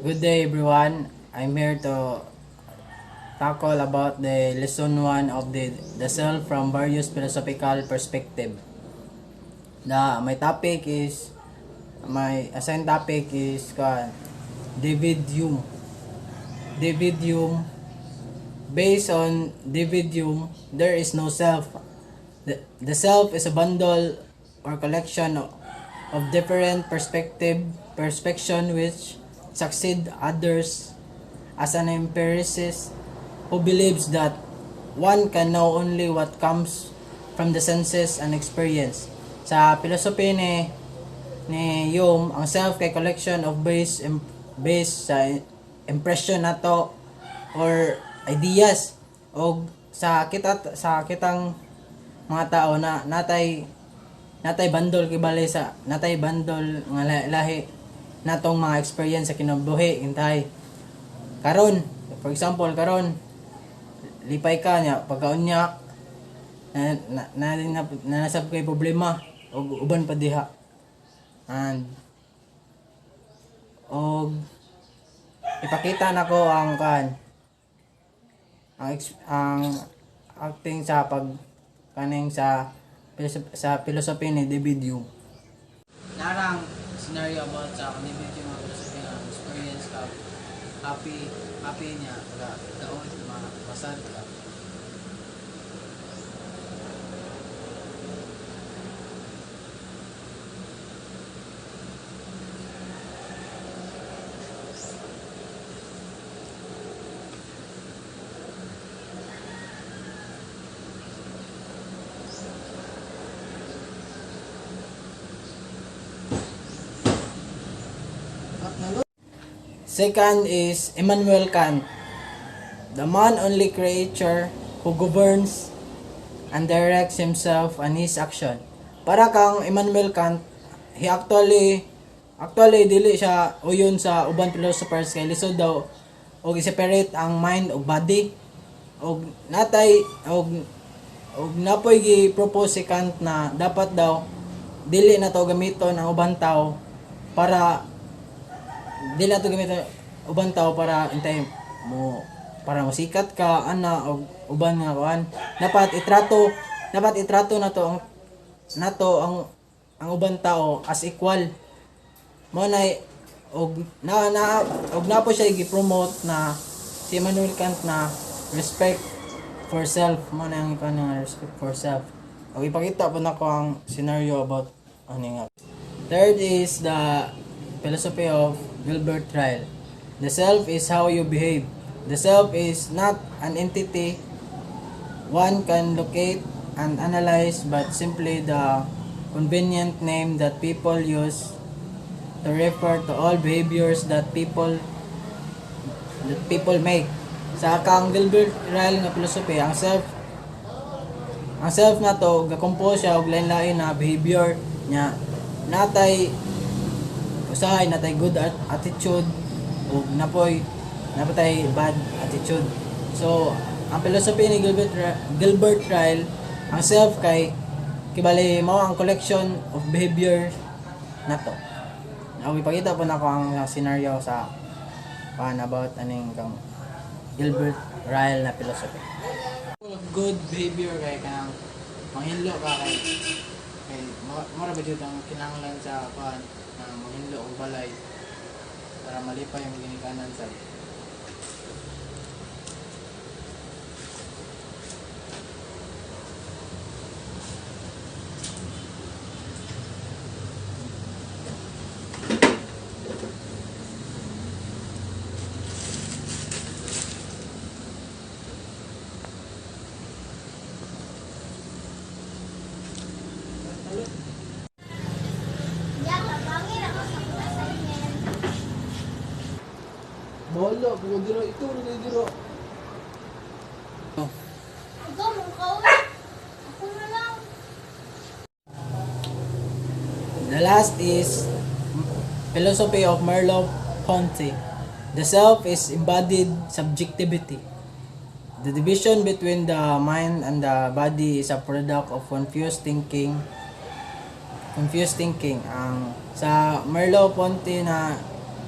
Good day everyone. I'm here to tackle about the lesson 1 of the self from various philosophical perspective. My topic is my assigned topic is David Hume. David Hume. Based on David Hume, there is no self. The self is a bundle or collection of different perspective which succeed others as an empiricist who believes that one can know only what comes from the senses and experience. Sa philosophy ni Hume, ang self kay collection of base sa impression nato or ideas o sa kitang mga tao na natay bandol kibali sa natay bandol nga lahi natong mga experience sa kinabuhi intay karon. For example, karon lipay ka nya pagkaunyak na nasab kay problema o uban pa diha and og ipakita nako ang ang acting sa kaning sa philosophy ni David Hume. Narang scenario about sa David Hume ang philosophy ng experience ka happy niya pag daon mga pasad ka. Second is Immanuel Kant, the man-only creature who governs and directs himself and his action. Para kang Immanuel Kant, he actually dili siya uyon sa uban philosophers kay lisod daw og i-separate ang mind ug body og napoy gi-propose si Kant na dapat daw dili na to gamiton ang uban tao para intay mo para mosikat ka ana og uban nga kuan dapat itrato nato ang uban tao as equal mo na og napo siya gi-promote na si Immanuel Kant na respect for self mo na ang respect for self. Og ipakita po nako ang scenario about ani nga. Third is the philosophy of Gilbert Ryle. The self is how you behave. The self is not an entity one can locate and analyze, but simply the convenient name that people use to refer to all behaviors that people make. Sa kang Gilbert Ryle nga philosophy, ang self na to ga-compose siya og lain-lain na behavior nya natay usahay natay good attitude ug napay bad attitude. So ang philosophy ni Gilbert Ryle, ang self kay kibali mao ang collection of behavior nato. Ako ipakita po nako ang scenario sa about aning kang Gilbert Ryle na philosophy. Good behavior kay kanang manghinlo ka kay mara ba jud ang kinahanglan sa mahinlo og balay para malipay ang ginikanan sa Bolo, kung diro ito rin diro. Ikaw mo kauna. Ako na lang. The last is philosophy of Merleau-Ponty. The self is embodied subjectivity. The division between the mind and the body is a product of confused thinking. Ang sa Merleau-Ponty na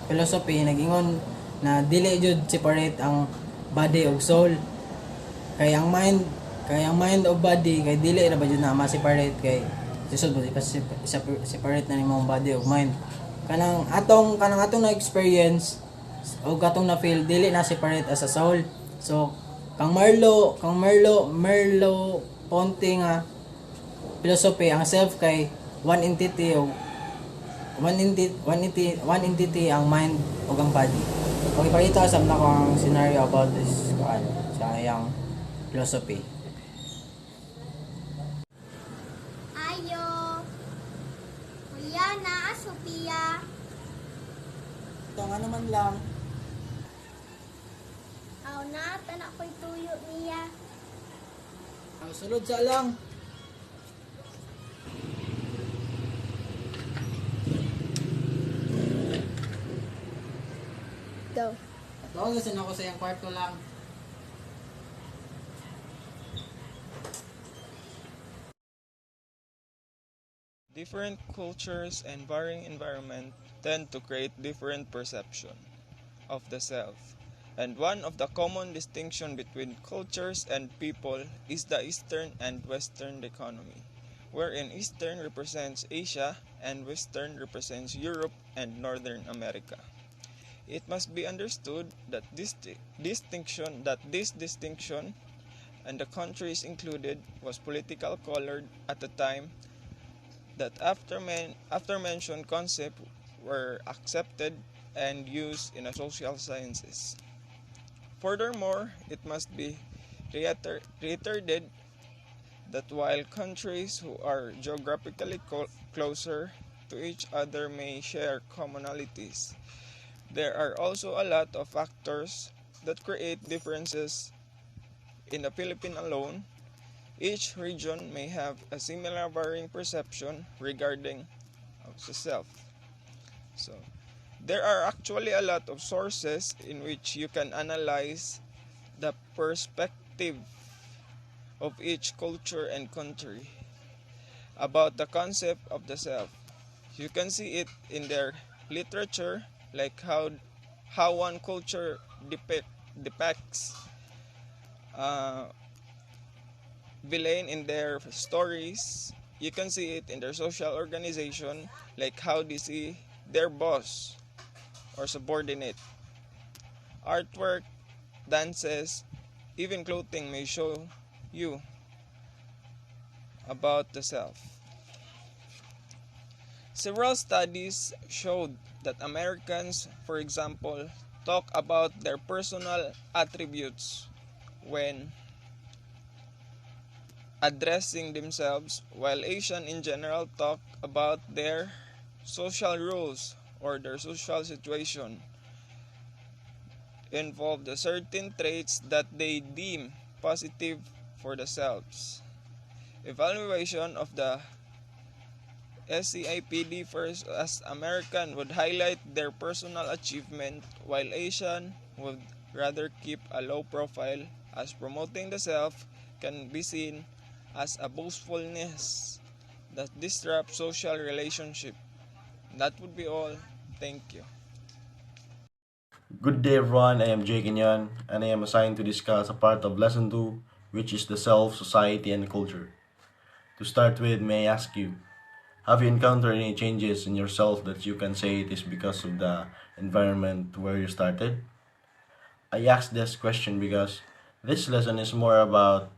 philosophy nagingon na dili jud separate ang body ug soul. Kay ang mind ug body kay dili na ba jud na ma-separate kay sisod mo separate na nimo ang body ug mind. Kanang atong na experience o katong na feel dili na separate as a soul. So kang Merlo Ponte nga philosophy ang self kay one entity o one entity ang mind ug ang body. Okay, ipakita sa na ko ang scenario about this sa iyang philosophy. Ayo. Juliana, Sophia. Ito nga naman lang. Aw na, tanak ko'y tuyo niya. Ang sulod sa lang. Go. Tawag kasi ako sa iyang kwarto lang. Different cultures and varying environment tend to create different perception of the self. And one of the common distinction between cultures and people is the Eastern and Western economy, wherein Eastern represents Asia and Western represents Europe and Northern America. It must be understood that this distinction and the countries included was politically colored at the time that after mentioned concepts were accepted and used in the social sciences. Furthermore, it must be reiterated that while countries who are geographically closer to each other may share commonalities, there are also a lot of factors that create differences. In the Philippines alone, each region may have a similar varying perception regarding the self. So, there are actually a lot of sources in which you can analyze the perspective of each culture and country about the concept of the self. You can see it in their literature, like how one culture depicts villain in their stories. You can see it in their social organization, like how they see their boss or subordinate. Artwork, dances, even clothing may show you about the self. Several studies showed that Americans, for example, talk about their personal attributes when addressing themselves, while Asian in general talk about their social rules or their social situation involve the certain traits that they deem positive for themselves. Evaluation of the SCIPD first as American would highlight their personal achievement, while Asian would rather keep a low profile, as promoting the self can be seen as a boastfulness that disrupts social relationship. That would be all. Thank you. Good day everyone, I am Jake Inion and I am assigned to discuss a part of lesson 2, which is the self, society, and culture. To start with, may I ask you, have you encountered any changes in yourself that you can say it is because of the environment where you started? I ask this question because this lesson is more about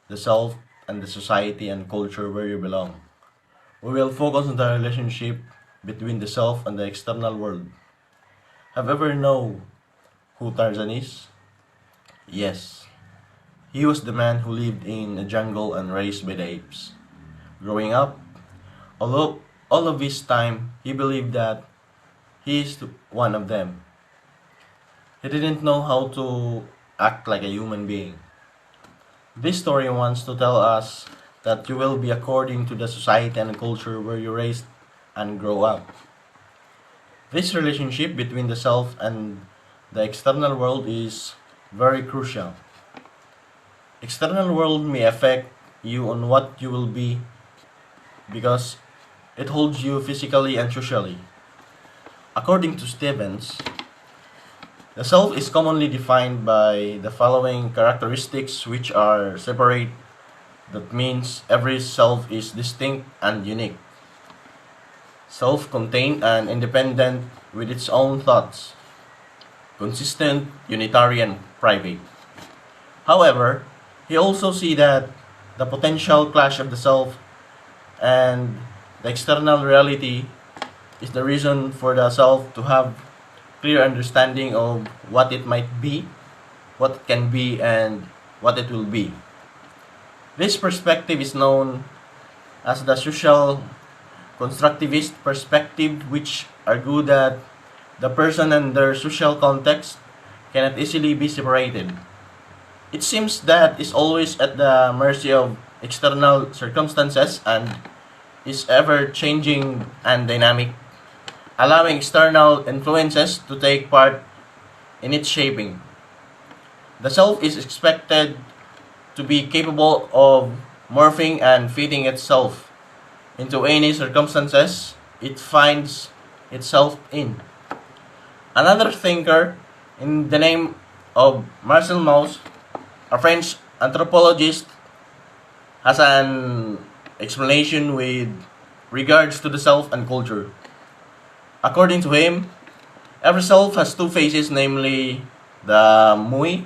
the self and the society and culture where you belong. We will focus on the relationship between the self and the external world. Have you ever known who Tarzan is? Yes. He was the man who lived in a jungle and raised by the apes. Growing up, although all of his time he believed that he is one of them. He didn't know how to act like a human being. This story wants to tell us that you will be according to the society and culture where you raised and grow up. This relationship between the self and the external world is very crucial. External world may affect you on what you will be because it holds you physically and socially. According to Stevens, the self is commonly defined by the following characteristics, which are separate. That means every self is distinct and unique, self-contained and independent with its own thoughts, consistent, unitary, and private. However, he also see that the potential clash of the self and the external reality is the reason for the self to have clear understanding of what it might be, what it can be, and what it will be. This perspective is known as the social constructivist perspective, which argue that the person and their social context cannot easily be separated. It seems that is always at the mercy of external circumstances and is ever changing and dynamic, allowing external influences to take part in its shaping. The self is expected to be capable of morphing and fitting itself into any circumstances it finds itself in. Another thinker, in the name of Marcel Mauss, a French anthropologist, has an explanation with regards to the self and culture. According to him, every self has two faces, namely the moi,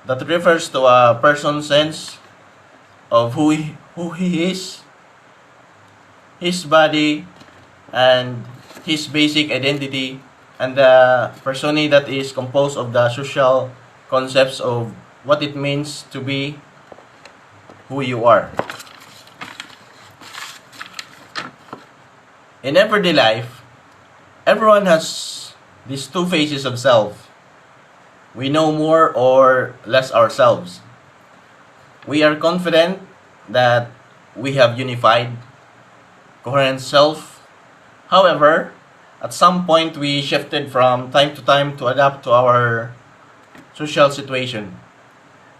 that refers to a person's sense of who he is, his body, and his basic identity, and the persona that is composed of the social concepts of what it means to be who you are. In everyday life, everyone has these two faces of self. We know more or less ourselves. We are confident that we have unified, coherent self. However, at some point we shifted from time to time to adapt to our social situation.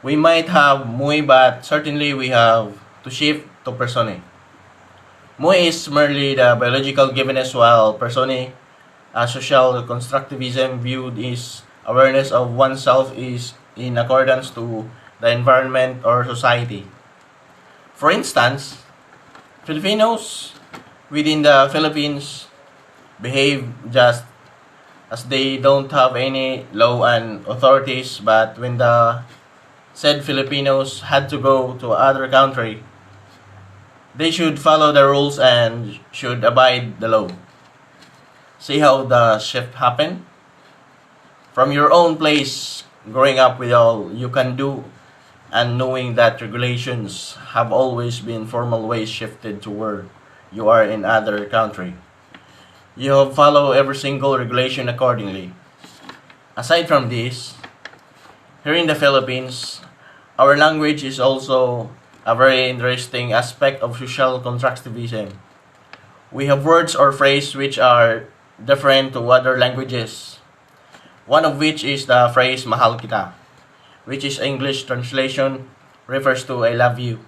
We might have moi, but certainly we have to shift to persona. Moi is merely the biological givenness, while persona, a social constructivism viewed is awareness of oneself is in accordance to the environment or society. For instance, Filipinos within the Philippines behave just as they don't have any law and authorities, but when the said Filipinos had to go to other country, they should follow the rules and should abide the law. See how the shift happened? From your own place, growing up with all you can do, and knowing that regulations have always been formal ways shifted to where you are in other country. You have follow every single regulation accordingly. Aside from this, here in the Philippines, our language is also a very interesting aspect of social constructivism. We have words or phrases which are different to other languages. One of which is the phrase mahal kita, which is English translation refers to I love you.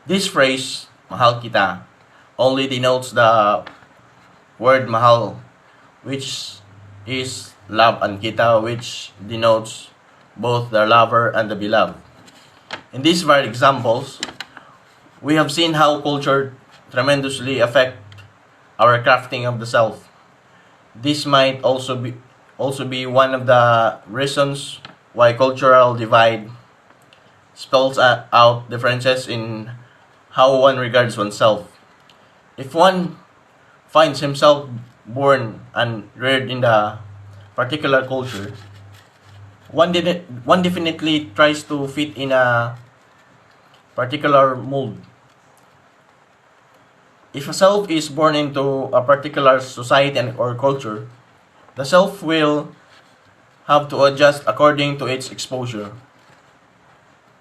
This phrase, mahal kita, only denotes the word mahal, which is love, and kita, which denotes both the lover and the beloved. In these varied examples, we have seen how culture tremendously affect our crafting of the self. This might also be one of the reasons why cultural divide spells out differences in how one regards oneself. If one finds himself born and reared in the particular culture, one definitely tries to fit in a particular mold. If a self is born into a particular society or culture, the self will have to adjust according to its exposure.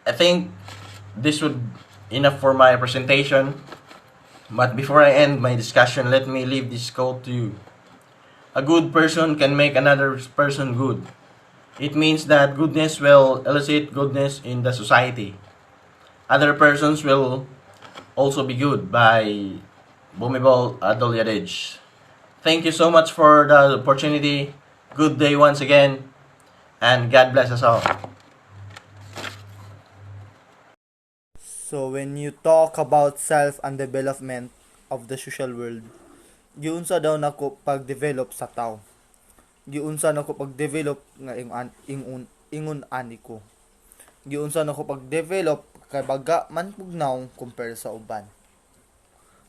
I think this would enough for my presentation. But before I end my discussion, let me leave this quote to you. A good person can make another person good. It means that goodness will elicit goodness in the society. Other persons will also be good by Bumibol Adol Yadej. Thank you so much for the opportunity. Good day once again, and God bless us all. So when you talk about self and development of the social world, giunsa daw nako pag-develop sa tao. Giunsa nako pag-develop nga ingon ani ko. Giunsa nako pag-develop kay baga man pugnaw compare sa uban.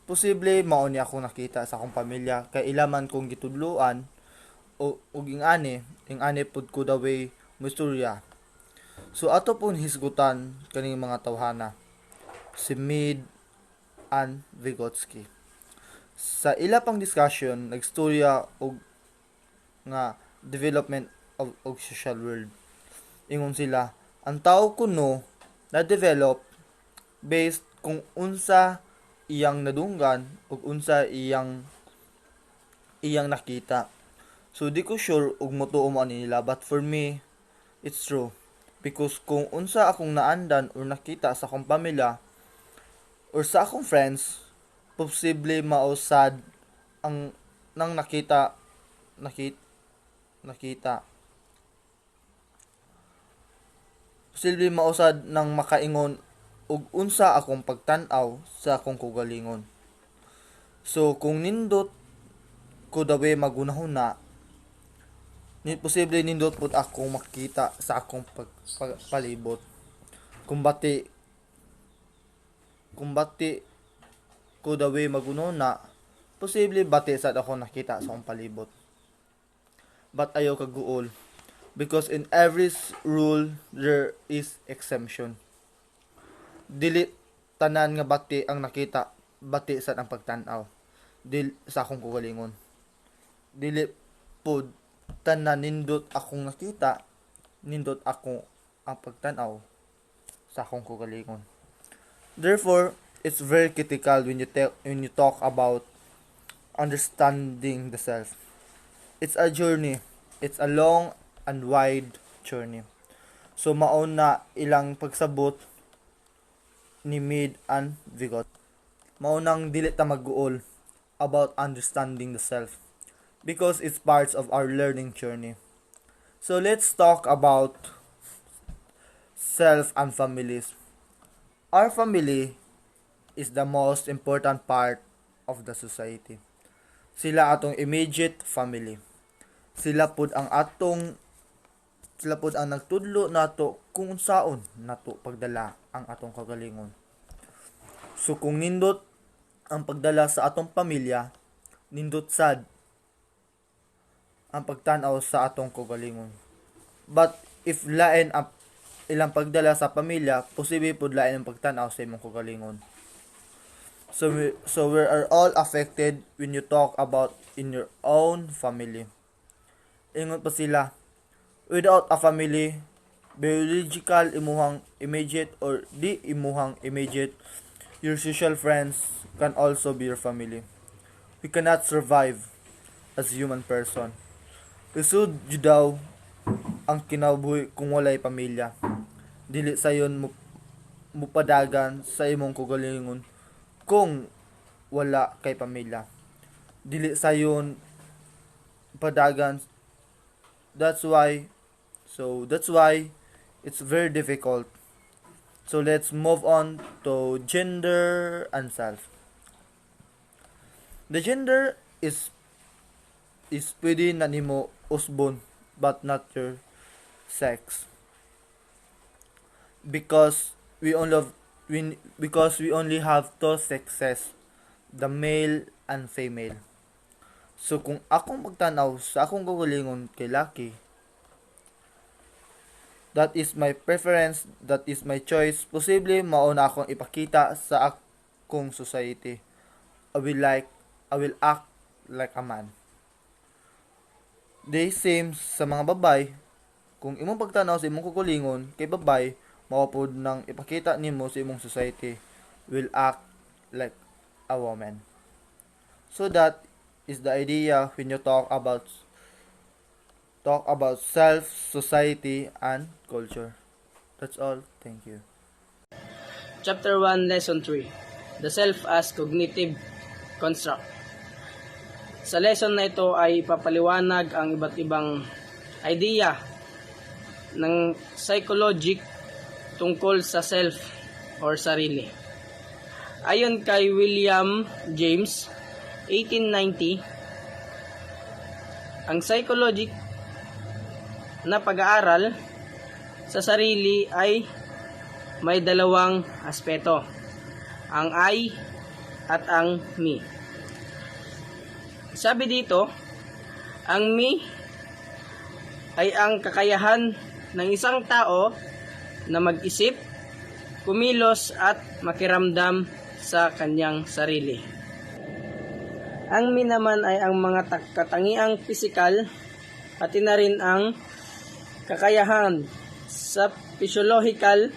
Posible mao ni ako nakita sa akong pamilya kay ilaman kong gitudloan o ug ing ani pud ko the way mo istorya. So ato pon hisgutan kaning mga tawhana si Mead and Vygotsky. Sa ila pang discussion, nagstorya og nga development of social world. Ingon sila, ang tao kuno na-develop based kung unsa iyang nadunggan ug unsa iyang nakita. So di ko sure ug motuo mo ani nila, but for me it's true. Because kung unsa akong naandan or nakita sa akong pamilya or sa akong friends, posible mausad ang nang nakita posible mausad nang makaingon ug unsa akong pagtan-aw sa akong kaugalingon. So kung nindot ko daw magunahuna, posible nindot pud akong makita sa akong palibot. Kung bati ko the way magunona, posible bati sad ako nakita sa akong palibot. But ayaw kaguol. Because in every rule, there is exemption. Dili tanan nga bati ang nakita, bati sad ang pagtan-aw. Sa akong kaugalingon. Dili pod tanan nindot akong nakita, nindot ako ang pagtan-aw sa akong kaugalingon. Therefore, it's very critical when you talk about understanding the self. It's a journey. It's a long and wide journey. So maon na ilang pagsabot ni Mead and Vygot. Maunang dili ta magguol about understanding the self because it's parts of our learning journey. So let's talk about self and families. Our family is the most important part of the society. Sila atong immediate family. Sila pud ang nagtudlo nato kung unsaon nato pagdala ang atong kagalingon. So kung nindot ang pagdala sa atong pamilya, nindot sad ang pagtan-aw sa atong kagalingon. But if lain ang ilang pagdala sa pamilya, posible pud lain ang pagtan-aw sa imong kagalingon. So we are all affected when you talk about in your own family. Ingon pa sila, without a family, biological imuhang immediate or di imuhang immediate, your social friends can also be your family. We cannot survive as human person. Isud jud daw ang kinabuhi kung walay pamilya. Dili sayon mupadagan sa imong kaugalingon kung wala kay pamilya. Dili sayon padagan. That's why it's very difficult. So let's move on to gender and self. The gender is pwede na nimo usbon but not your sex. Because we only have two sexes, the male and female. So kung akong pagtanaw sa akong kaugalingon kay laki, that is my preference, that is my choice. Posible mao na akong ipakita sa akong society. I will act like a man. The same sa mga babay. Kung imong pagtanaw sa imong kaugalingon kay babay, mao pod nang ipakita nimo sa imong society, will act like a woman. So that is the idea when you talk about self, society, and culture. That's all. Thank you. Chapter 1, Lesson 3. The Self as Cognitive Construct. Sa lesson na ito ay papaliwanag ang iba't ibang idea ng psychologic tungkol sa self or sarili. Ayon kay William James, 1890, ang psychologic na pag-aaral sa sarili ay may dalawang aspeto, ang I at ang me. Sabi dito, ang me ay ang kakayahan ng isang tao na mag-isip, kumilos at makiramdam sa kanyang sarili. Ang me naman ay ang mga katangiang pisikal at na rin ang kakayahan sa physiological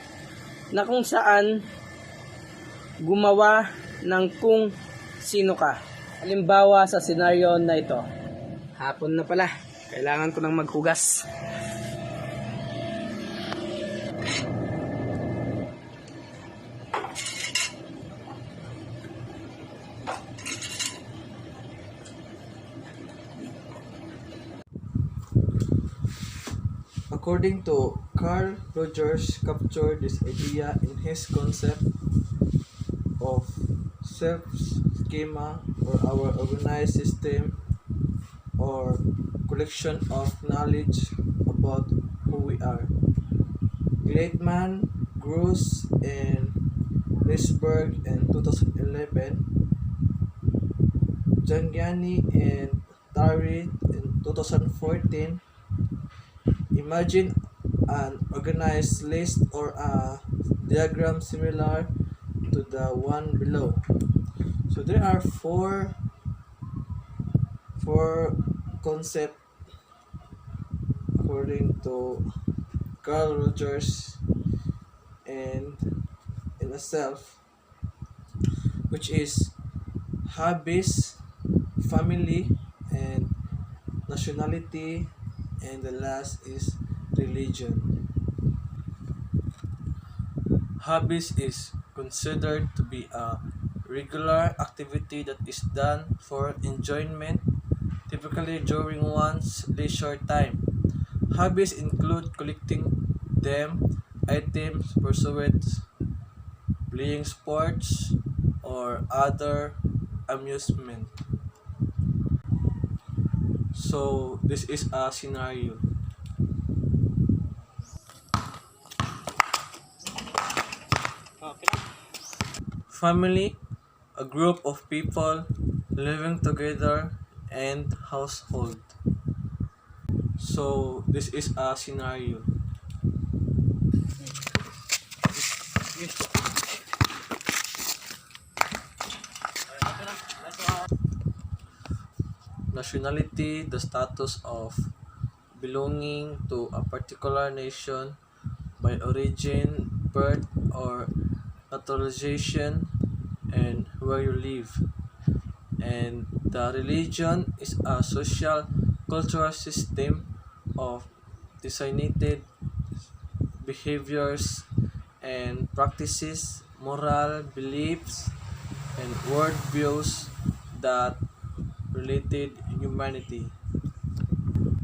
na kung saan gumawa ng kung sino ka. Halimbawa sa senaryo na ito. Hapon na pala. Kailangan ko nang maghugas. According to Carl Rogers, captured this idea in his concept of self-schema, or our organized system or collection of knowledge about who we are. Gleitman, Gross, and Risberg in 2011, Jangiani and Tari in 2014. Imagine an organized list or a diagram similar to the one below. So there are four concepts according to Carl Rogers and in a self, which is hobbies, family, and nationality, and the last is religion. Hobbies is considered to be a regular activity that is done for enjoyment, typically during one's leisure time. Hobbies include collecting them, items, pursuits, playing sports, or other amusement. So this is a scenario. Family, a group of people living together, and household. So this is a scenario. Nationality, the status of belonging to a particular nation by origin, birth, or naturalization, and where you live. And the religion is a social cultural system of designated behaviors and practices, moral beliefs, and worldviews that related humanity.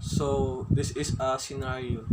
So this is a scenario.